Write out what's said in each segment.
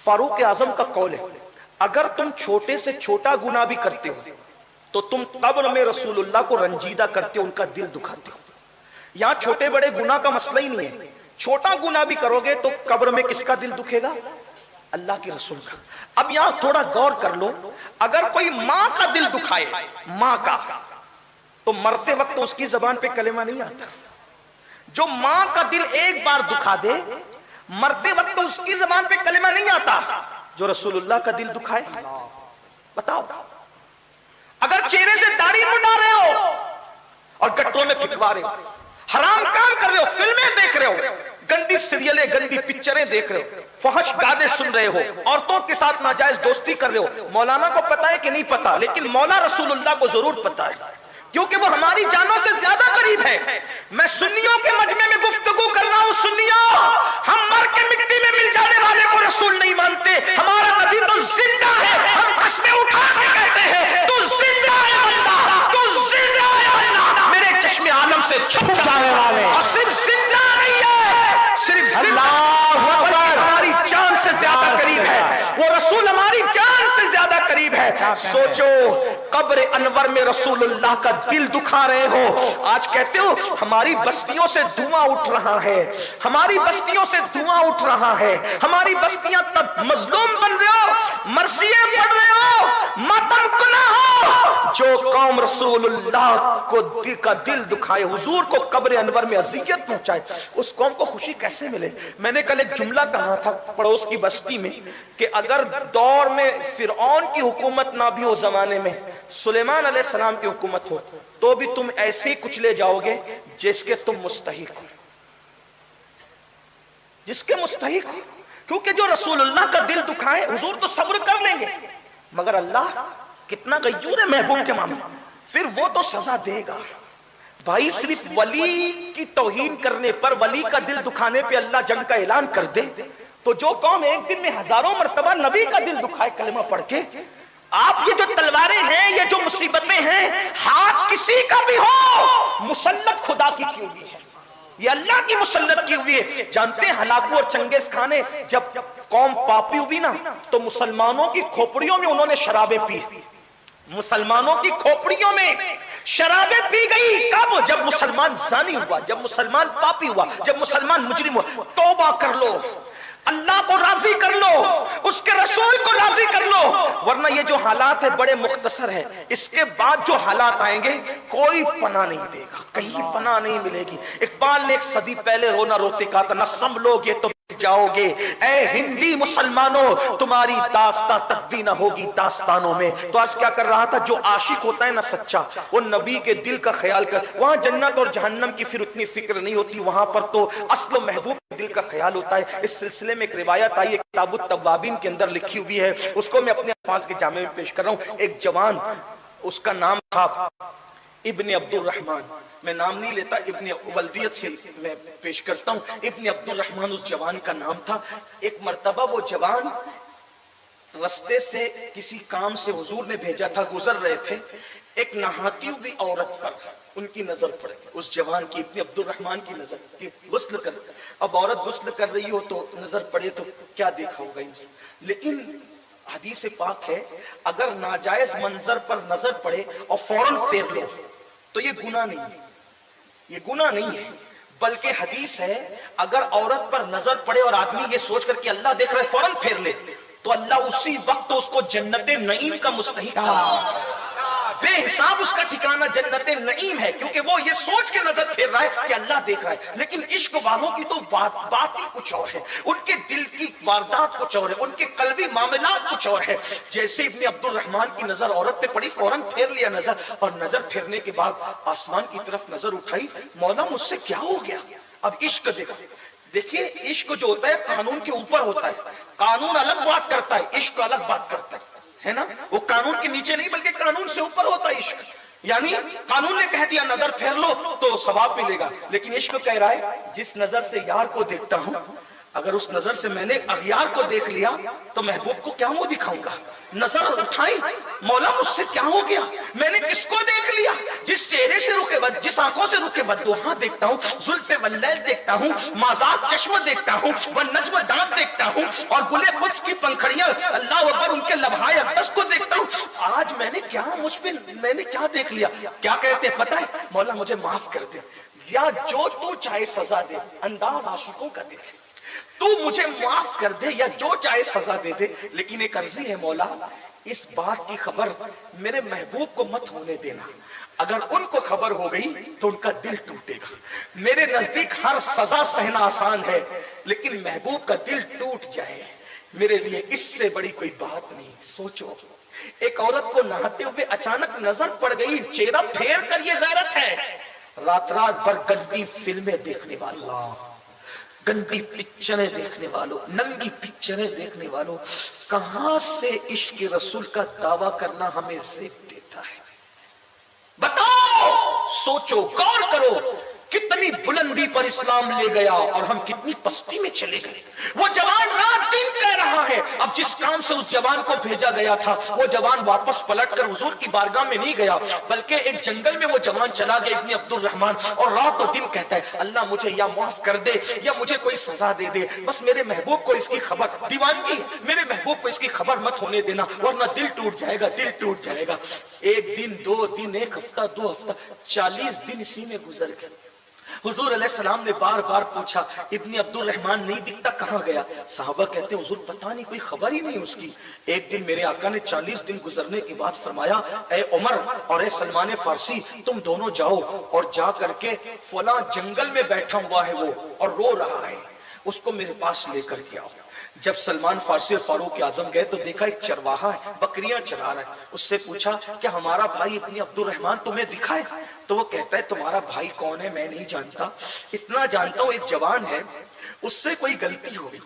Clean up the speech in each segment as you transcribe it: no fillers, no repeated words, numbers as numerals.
फारूक आजम का कौल है, अगर तुम छोटे से छोटा गुनाह भी करते हो तो तुम कब्र में रसूलुल्लाह को रंजीदा करते हो, उनका दिल दुखाते हो। यहां छोटे बड़े गुनाह का मसला ही नहीं है, छोटा गुनाह भी करोगे तो कब्र में किसका दिल दुखेगा? अल्लाह के रसूल का। अब यहां थोड़ा गौर कर लो, अगर कोई मां का दिल दुखाए, मां का, तो मरते वक्त तो उसकी जबान पे कलेमा नहीं आता। जो मां का दिल एक बार दुखा दे, मरते वक्त तो उसकी जबान पे कलेमा नहीं आता। जो रसूलुल्लाह का दिल दुखाए, बताओ, अगर चेहरे से दाढ़ी मुंडा रहे हो और गट्टों में फिकवा रहे हो, हराम काम कर रहे हो, फिल्में देख रहे हो, गंदी सीरियलें, गंदी पिक्चरें देख रहे हो, फहश गाने सुन रहे हो, औरतों के साथ नाजायज दोस्ती कर रहे हो, मौलाना को पता है कि नहीं पता, लेकिन मौला रसूलुल्लाह को जरूर पता है, क्योंकि वो हमारी जानों से ज्यादा करीब है। मैं सुन्नियों के मजमे में गुफ्तगू कर रहा हूं। सुन्नियों, हम मर के मिट्टी में मिल जाने वाले को रसूल नहीं मानते। हमारा नबी तो जिंदा है, हम कस्में उठा के कहते हैं तू जिंदा है अल्लाह, तू जिंदा है अल्लाह, मेरे चश्मे आलम से छुप जाने वाले। और सिर्फ जिंदा नहीं है, सिर्फ हमारी जान से ज्यादा करीब है वो रसूल, हमारी जान से ज्यादा करीब है। सोचो, कब्र अनवर में रसूलुल्लाह का दिल दुखा रहे हो। आज कहते हो हमारी बस्तियों से धुआं उठ रहा है, हमारी बस्तियों से धुआं उठ रहा है, हमारी बस्तियां तब मजलूम बन रहे हो, मरसिए पढ़ रहे हो, मातम कुना हो। जो कौम रसूलुल्लाह का दिल दुखाए, हुजूर को कब्र अनवर में अजियत पहुंचाए, उस कौम को खुशी कैसे मिले? मैंने कल एक जुमला कहा था पड़ोस की बस्ती में कि अगर दौर में फिरौन की हुकूमत ना भी हो, जमाने में सुलेमान अलैहिस्सलाम की हुकूमत हो, तो भी तुम ऐसे ही कुचले जाओगे जिसके तुम मुस्तहिक हो, जिसके मुस्तहिक हो। क्योंकि जो रसूलुल्लाह का दिल दुखाए, हुजूर तो सब्र कर लेंगे, मगर अल्लाह कितना गय्यूर है महबूब के मामले, फिर वो तो सजा देगा। भाई, सिर्फ वली की तौहीन करने पर, वली का दिल दुखाने पे अल्लाह जंग का ऐलान कर दे, तो जो कौम एक दिन में हजारों मर्तबा नबी का दिल दुखाए कलमा पढ़ के, आप ये जो तलवारें हैं, ये जो मुसीबतें हैं, हाथ किसी का भी हो, मुसल्लत खुदा की की हुई है, ये अल्लाह की मुसल्लत की हुई है। जानते हैं हलाकू और चंगेज खान ने जब कौम पापी हुई ना, तो मुसलमानों की खोपड़ियों में उन्होंने शराबें पी, मुसलमानों की खोपड़ियों में शराबें पी गई। कब? जब मुसलमान जानी हुआ, जब मुसलमान पापी हुआ, जब मुसलमान मुजरिम हुआ। तौबा कर लो, अल्लाह को राजी कर लो, उसके रसूल को राजी कर लो, वरना ये जो हालात है बड़े मुख्तसर है, इसके बाद जो हालात आएंगे कोई पनाह नहीं देगा, कहीं पनाह नहीं मिलेगी। इकबाल ने एक सदी पहले रोना रोते कहा था, न संभलोगे तो जाओगे ऐ हिंदी मुसलमानों, तुम्हारी दास्तां तक भी ना होगी दास्तानों में। तो आज क्या कर रहा था, जो आशिक होता है ना सच्चा, वो नबी के दिल का ख्याल कर, वहां जन्नत और जहन्नम की फिर उतनी फिक्र नहीं होती, वहां पर तो असलो महबूब के दिल का ख्याल होता है। इस सिलसिले में एक रिवायत आई है, किताबुत तव्वाबीन के अंदर लिखी हुई है, उसको मैं अपने अल्फाज के जामे में पेश कर रहा हूं। एक जवान, उसका नाम था इब्ने अब्दुल रहमान, मैं नाम नहीं लेता, इब्ने वल्दियत से मैं पेश करता हूं। इब्ने अब्दुल रहमान उस जवान का नाम था। एक मर्तबा वो जवान रस्ते से किसी काम से हुजूर ने भेजा था, गुजर रहे थे, एक नहाती हुई औरत पर उनकी नजर पड़े, उस जवान की, इब्ने अब्दुल रहमान की नजर की, गुस्ल कर, अब औरत गुस्ल कर रही हो तो नजर पड़े तो क्या देखा होगा इंसान। लेकिन हदीस पाक है, अगर नाजायज मंजर पर नजर पड़े और फौरन फेर लो तो ये गुनाह नहीं है, ये गुनाह नहीं है, बल्कि हदीस है अगर औरत पर नजर पड़े और आदमी ये सोच कर कि अल्लाह देख रहा है फौरन फेर ले, तो अल्लाह उसी वक्त तो उसको जन्नते नईम का मुस्तहिक बेहिसाब उसका ठिकाना जन्नते नईम है, क्योंकि वो ये सोच के नजर फेर रहा है कि अल्लाह देख रहा है। लेकिन इश्क वालों की तो बात ही कुछ और है, उनके दिल की वारदात कुछ और है, उनके कल्बी मामलात कुछ और है। जैसे इब्ने अब्दुल रहमान की नजर औरत पे पड़ी, फौरन फेर लिया नजर, और नजर फेरने के बाद आसमान की तरफ नजर उठाई, मौला मुझसे क्या हो गया। अब इश्क देखो, देखिए इश्क जो होता है कानून के ऊपर होता है, कानून अलग बात करता है, इश्क अलग बात करता है ना, वो कानून के नीचे नहीं बल्कि कानून से ऊपर होता है इश्क। यानी कानून ने कह दिया नजर फेर लो तो सवाब मिलेगा, लेकिन इश्क कह रहा है जिस नजर से यार को देखता हूं اگر اس نظر سے میں نے اغیار کو دیکھ لیا تو محبوب کو کیا منہ دکھاؤں گا؟ نظر اٹھائی، مولا مجھ سے کیا ہو گیا؟ میں نے کس کو دیکھ لیا؟ جس چہرے سے رخ بد، جس آنکھوں سے رخ بدوہاں دیکھتا ہوں، زلف واللیل دیکھتا ہوں، مازاق چشم دیکھتا ہوں، والنجم دانت دیکھتا ہوں، اور گلے قدس کی پنکھڑیاں اللہ اکبر ان کے لبھائے اقدس کو دیکھتا ہوں۔ آج میں نے کیا مجھ پہ میں نے کیا دیکھ لیا؟ کیا کہتے ہیں پتہ ہے؟ مولا مجھے معاف کر دے، یا جو تو چاہے سزا دے، انداز عاشقوں کا دیکھ، تو مجھے معاف کر دے یا جو چاہے سزا دے دے، لیکن ایک عرضی ہے مولا، اس بات کی خبر میرے محبوب کو مت ہونے دینا۔ اگر ان کو خبر ہو گئی تو ان کا دل ٹوٹے گا۔ میرے نزدیک ہر سزا سہنا آسان ہے، لیکن محبوب کا دل ٹوٹ جائے میرے لیے اس سے بڑی کوئی بات نہیں۔ سوچو، ایک عورت کو نہاتے ہوئے اچانک نظر پڑ گئی، چہرہ پھیر کر یہ غیرت ہے۔ رات رات بھر گندی فلمیں دیکھنے والوں، گندی پکچریں دیکھنے والوں، ننگی پکچریں دیکھنے والوں، کہاں سے عشق رسول کا دعویٰ کرنا ہمیں زیب دیتا ہے؟ بتاؤ، سوچو، غور کرو، کتنی بلندی پر اسلام لے گیا اور ہم کتنی پستی میں چلے گئے۔ وہ جوان رات دن کہہ رہا ہے، اب جس کام سے اس جوان کو بھیجا گیا تھا وہ جوان واپس پلٹ کر حضور کی بارگاہ میں نہیں گیا، بلکہ ایک جنگل میں وہ جوان چلا گیا ابن عبد الرحمن، اور رات و دن کہتا ہے اللہ مجھے یا معاف کر دے یا مجھے کوئی سزا دے دے، بس میرے محبوب کو اس کی خبر، دیوانگی ہے، میرے محبوب کو اس کی خبر مت ہونے دینا ورنہ دل ٹوٹ جائے گا، دل ٹوٹ جائے گا۔ ایک دن، دو دن، ایک ہفتہ، دو ہفتہ، 40 دن اسی میں گزر گئے۔ حضور علیہ السلام نے بار بار پوچھا ابن عبد الرحمن نہیں دکھتا، کہاں گیا؟ صحابہ کہتے ہیں حضور پتہ نہیں، کوئی خبر ہی نہیں اس کی۔ ایک دن میرے آقا نے 40 دن گزرنے کے بعد فرمایا اے عمر اور اے سلمان فارسی، تم دونوں جاؤ اور جا کر کے فلاں جنگل میں بیٹھا ہوا ہے وہ اور رو رہا ہے، اس کو میرے پاس لے کر کے آؤ۔ جب سلمان فارسی اور فاروق اعظم گئے تو دیکھا ایک چرواہا ہے، بکریاں چرا رہا ہے۔ اس سے پوچھا کہ ہمارا بھائی ابن عبد الرحمن تمہیں دکھا ہے؟ تو وہ کہتا ہے تمہارا بھائی کون ہے میں نہیں جانتا، اتنا جانتا ہوں ایک جوان ہے، اس سے کوئی غلطی ہو گئی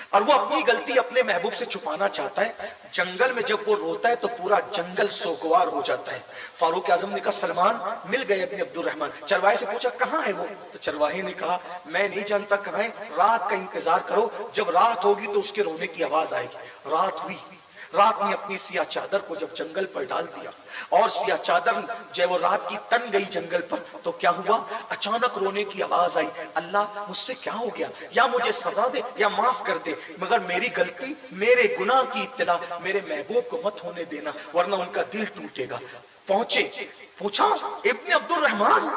اور وہ اپنی غلطی اپنے محبوب سے چھپانا چاہتا ہے۔ جنگل میں جب وہ روتا ہے تو پورا جنگل سوگوار ہو جاتا ہے۔ فاروق اعظم نے کہا سلمان مل گئے ابن عبد الرحمن۔ چرواہے سے پوچھا کہاں ہے وہ؟ تو چرواہے نے کہا میں نہیں جانتا کہاں ہے، رات کا انتظار کرو، جب رات ہوگی تو اس کے رونے کی آواز آئے گی۔ رات ہوئی، رات نے اپنی سیاہ چادر کو جب جنگل پر ڈال دیا اور سیاہ چادر جب وہ رات کی تن گئی جنگل پر تو کیا ہوا؟ اچانک رونے کی آواز آئی، اللہ مجھ سے کیا ہو گیا؟ یا مجھے سزا دے یا معاف کر دے، مگر میری غلطی، میرے گناہ کی اطلاع میرے محبوب کو مت ہونے دینا ورنہ ان کا دل ٹوٹے گا۔ پہنچے، پوچھا ابن عبد الرحمن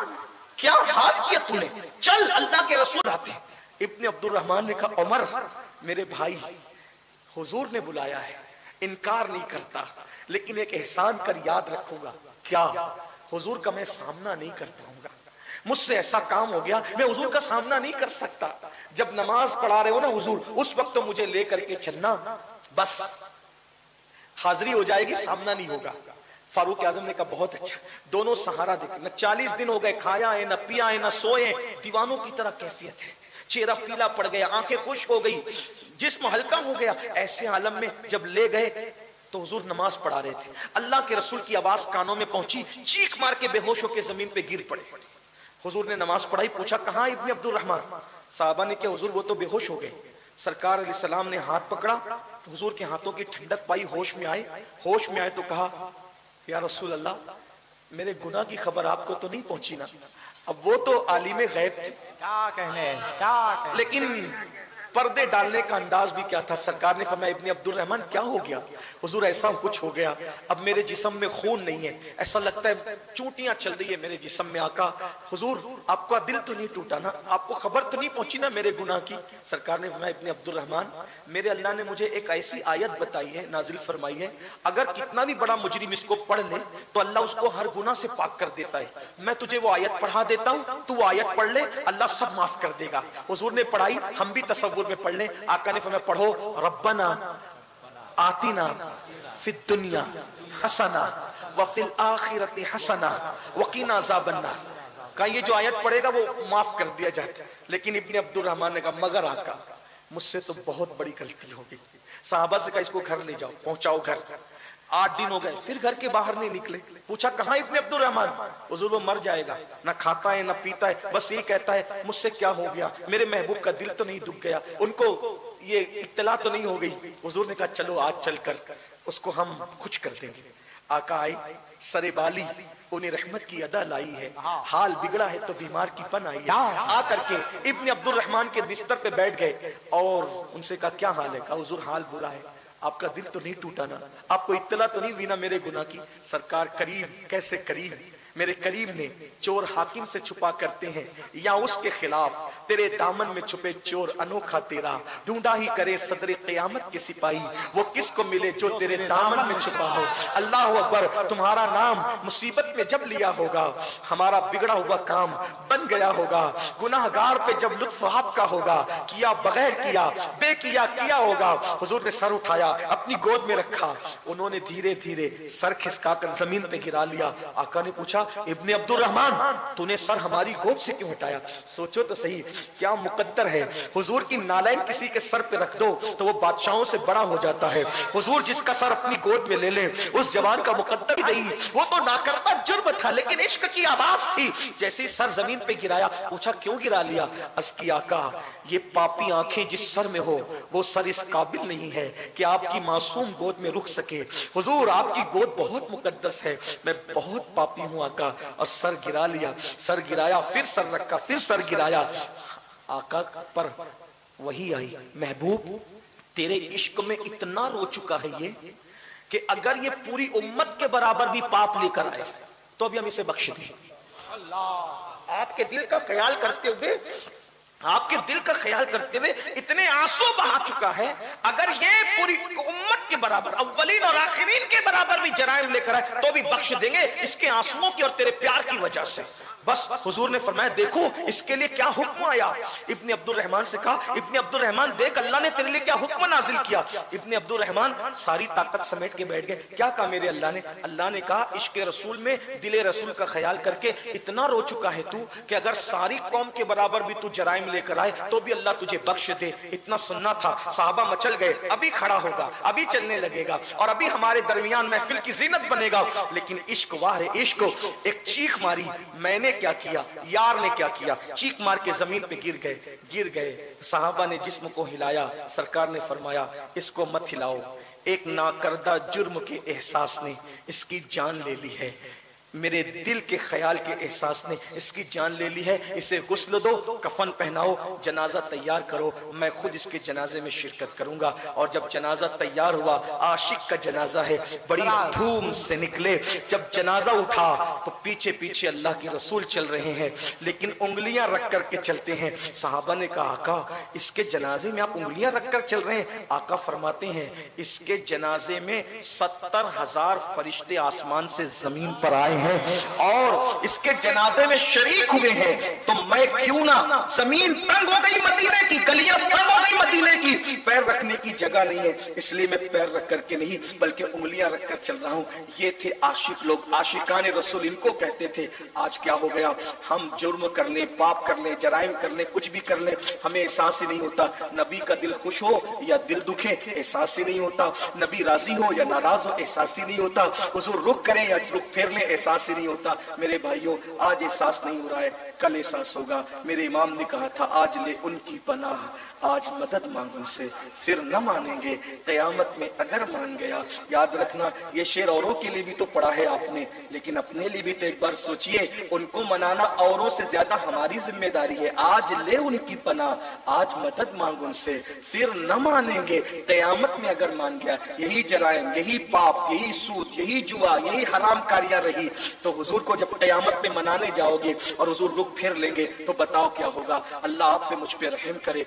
کیا حال کیا تو نے؟ چل اللہ کے رسول آتے۔ ابن عبد الرحمن نے کہا عمر میرے بھائی حضور نے بلایا ہے، انکار نہیں کرتا، لیکن ایک احسان کر یاد رکھوں گا۔ کیا؟ حضور کا میں سامنا نہیں کر پاؤں گا، مجھ سے ایسا کام ہو گیا میں حضور کا سامنا نہیں کر سکتا۔ جب نماز پڑھا رہے ہو نا حضور اس وقت تو مجھے لے کر کے چلنا، بس حاضری ہو جائے گی، سامنا نہیں ہوگا۔ فاروق اعظم نے کہا بہت اچھا۔ دونوں سہارا دے نہ 40 دن ہو گئے، کھایا ہے نہ پیا ہے نہ سوئے، دیوانوں کی طرح کیفیت ہے، چہرہ پیلا پڑ گیا، آنکھیں خشک ہو گئی، جسم ہلکا ہو گیا۔ ایسے عالم میں جب لے گئے تو حضور نماز پڑھا رہے تھے، اللہ کے رسول کی آواز کانوں میں پہنچی، چیخ مار کے بے ہوش ہو کے زمین پہ گر پڑے۔ حضور نے نماز پڑھائی، پوچھا کہاں ابن عبد الرحمن؟ صحابہ نے کہا حضور وہ تو بے ہوش ہو گئے۔ سرکار علیہ السلام نے ہاتھ پکڑا تو حضور کے ہاتھوں کی ٹھنڈک پائی، ہوش میں آئے۔ ہوش میں آئے تو کہا یا رسول اللہ میرے گناہ کی خبر آپ کو تو نہیں پہنچی نا؟ اب وہ تو عالم غیب تھے، کیا کہنے، کیا کہنے، لیکن پردے ڈالنے کا انداز بھی کیا تھا۔ سرکار نے فرمایا ابن عبد الرحمن کیا ہو گیا؟ حضور ایسا کچھ ہو گیا، اب میرے جسم میں خون نہیں ہے، ایسا لگتا ہے چونٹیاں چل رہی ہے میرے جسم میں۔ آقا حضور آپ کا دل تو نہیں ٹوٹا نا؟ آپ کو خبر تو نہیں پہنچی نا میرے گناہ کی؟ سرکار نے فرمایا ابن عبد الرحمن میرے اللہ نے مجھے ایک ایسی آیت بتائی ہے، نازل فرمائی ہے، اگر کتنا بھی بڑا مجرم اس کو پڑھ لے تو اللہ اس کو ہر گناہ سے پاک کر دیتا ہے۔ میں تجھے وہ آیت پڑھا دیتا ہوں، تو وہ آیت پڑھ لے، اللہ سب معاف کر دے گا۔ حضور نے پڑھائی، ہم بھی تصور میں پڑھ لیں۔ آقا نے فرمایا پڑھو ربنا آتنا فی الدنیا حسنہ وفی الآخرۃ حسنہ وقنا عذاب النار۔ کہا یہ جو آیت پڑھے گا وہ معاف کر دیا جائے، لیکن ابن عبد الرحمن نے کہا مگر آقا مجھ سے تو بہت بڑی غلطی ہو گئی۔ صحابہ سے کہا اس کو گھر لے جاؤ، پہنچاؤ گھر۔ 8 दिन हो गए, फिर घर के बाहर नहीं निकले। पूछा कहाँ इब्न अब्दुल रहमान? हुजूर वो मर जाएगा, ना खाता है ना पीता है, बस ये कहता है मुझसे क्या हो गया, मेरे महबूब का दिल तो नहीं दुख गया, उनको ये इत्तला तो नहीं हो गई। हुजूर ने कहा चलो आज चलकर उसको हम कुछ कर देंगे। आका आए, सरे बाली, उन्हें रहमत की अदा लाई है, हाल बिगड़ा है तो बीमार की पन आई है। आ करके इब्न अब्दुल रहमान के बिस्तर पे बैठ गए और उनसे कहा क्या हाल है? कहा हुजूर हाल बुरा है, आपका दिल तो नहीं टूटा ना, आपको इत्तला तो नहीं हुई ना मेरे गुनाह की? सरकार करीब, कैसे करीब? मेरे करीब ने चोर हाकिम से छुपा करते हैं या उसके खिलाफ, तेरे दामन में छुपे चोर अनोखा तेरा, ढूंढा ही करे सदरे क़यामत के सिपाही, वो किसको मिले जो तेरे दामन में छुपा हो। अल्लाह अकबर, तुम्हारा नाम मुसीबत में जब लिया होगा, हमारा बिगड़ा हुआ काम बन गया होगा, गुनाहगार पे जब लुत्फ आपका होगा, किया बगैर किया, बेकिया किया होगा। हुजूर ने सर उठाया, अपनी गोद में रखा, उन्होंने धीरे धीरे सर खिसकाकर जमीन पे गिरा लिया। आका ने पूछा इब्ने अब्दुल रहमान, तूने सर हमारी गोद से क्यों हटाया? सोचो तो सही क्या मुकद्दर है। हुजूर की नालायन किसी के सर पे रख दो तो वो बादशाहों से बड़ा हो जाता है। हुजूर जिसका सर अपनी गोद में ले ले, उस जवान का मुकद्दर ही नहीं, वो तो ना करता जुर्म था, लेकिन इश्क की आवाज थी। जैसे ही सर जमीन पे गिराया, पूछा क्यों गिरा लिया? अर्ज़ की आका, ये पापी आंखें जिस सर में हो वो सर इस काबिल नहीं है कि आपकी मासूम गोद में रुक सके। हुजूर आपकी गोद बहुत मुकद्दस है, मैं बहुत पापी हूँ आका। और सर गिरा लिया, सर गिराया, फिर सर रखा, फिर सर गिराया। आका पर वही आई, महबूब तेरे इश्क में इतना रो चुका है ये कि अगर ये पूरी उम्मत के बराबर भी पाप लेकर आए तो भी हम इसे बख्श दें। आपके दिल का ख्याल करते हुए, आपके दिल का ख्याल करते हुए इतने आंसू बहा चुका है, अगर ये पूरी उम्मत के बराबर, अव्वलीन और आखिरीन के बराबर भी जराइम लेकर आए तो भी बख्श देंगे, इसके आंसुओं की और तेरे प्यार की वजह से। बस हुजूर ने फरमाया देखो इसके लिए क्या हुक्म आया। इब्ने अब्दुल रहमान से कहा, इब्ने अब्दुल रहमान देख अल्लाह ने तेरे लिए क्या हुक्म नाजिल किया। इब्ने अब्दुल रहमान सारी ताकत समेट के बैठ गए। क्या कहा मेरे अल्लाह ने? अल्लाह ने कहा इश्क रसूल में दिले रसूल का ख्याल करके इतना रो चुका है तू कि अगर सारी कौम के बराबर भी तू जराइम लेकर आए तो भी अल्लाह तुझे बख्श दे। इतना सुनना था, साहबा मचल गए, अभी खड़ा होगा, अभी चलने लगेगा और अभी हमारे दरमियान महफिल की जीनत बनेगा। लेकिन इश्क वाह इश्क, एक चीख मारी, मैंने क्या किया, यार ने क्या किया, चीख मार के जमीन पे गिर गए। साहबा ने जिस्म को हिलाया, सरकार ने फरमाया इसको मत हिलाओ, एक नाकर्दा जुर्म के एहसास ने इसकी जान ले ली है, मेरे दिल के ख्याल के एहसास ने इसकी जान ले ली है। इसे गुस्ल दो, कफन पहनाओ, जनाजा तैयार करो, मैं खुद इसके जनाजे में शिरकत करूंगा। और जब जनाजा तैयार हुआ, आशिक का जनाजा है, बड़ी धूम से निकले। जब जनाजा उठा तो पीछे पीछे अल्लाह के रसूल चल रहे हैं, लेकिन उंगलियां रख करके चलते हैं। साहबा ने कहा आका इसके जनाजे में आप उंगलियां रख कर चल रहे हैं? आका फरमाते हैं इसके जनाजे में 70,000 फरिश्ते आसमान से जमीन पर आए हैं और इसके जनाजे में शरीक हुए हैं, तो मैं क्यों ना, जमीन तंग हो गई मदीने की, गलियां तंग हो गई मदीने की, पैर रखने की जगह नहीं है, इसलिए मैं पैर रख करके नहीं बल्कि उंगलियां रख कर चल रहा हूं। ये थे आशिक लोग, आशिकान रसूल इनको कहते थे। आज क्या हो गया, हम जुर्म कर ले, पाप कर ले, जराइम कर ले, कुछ भी कर ले, हमें एहसास ही नहीं होता। नबी का दिल खुश हो या दिल दुखे एहसास ही नहीं होता, नबी राजी हो या नाराज हो एहसास ही नहीं होता, हुजूर रुक करें या रुक फेर ले एहसास ही नहीं होता। मेरे भाइयों आज एहसास नहीं हो रहा है, कल एहसास होगा। मेरे इमाम ने कहा था आज ले उनकी पनाह, आज मदद मांग उनसे, फिर न मानेंगे क़यामत में अगर मान गया। याद रखना ये शेर औरों के लिए भी तो पढ़ा है आपने, लेकिन अपने लिए भी तो एक बार सोचिए। उनको मनाना औरों से ज्यादा हमारी जिम्मेदारी है। आज ले उनकी पनाह, आज मदद मांग उनसे, फिर न मानेंगे क़यामत में अगर मान गया। यही जराइम, यही पाप, यही सूद, यही जुआ, यही हराम कारियां रही, तो हुजूर को जब क़यामत में मनाने जाओगे और हुजूर रुख फेर लेंगे तो बताओ क्या होगा। अल्लाह आप पे मुझ पे रहम करे।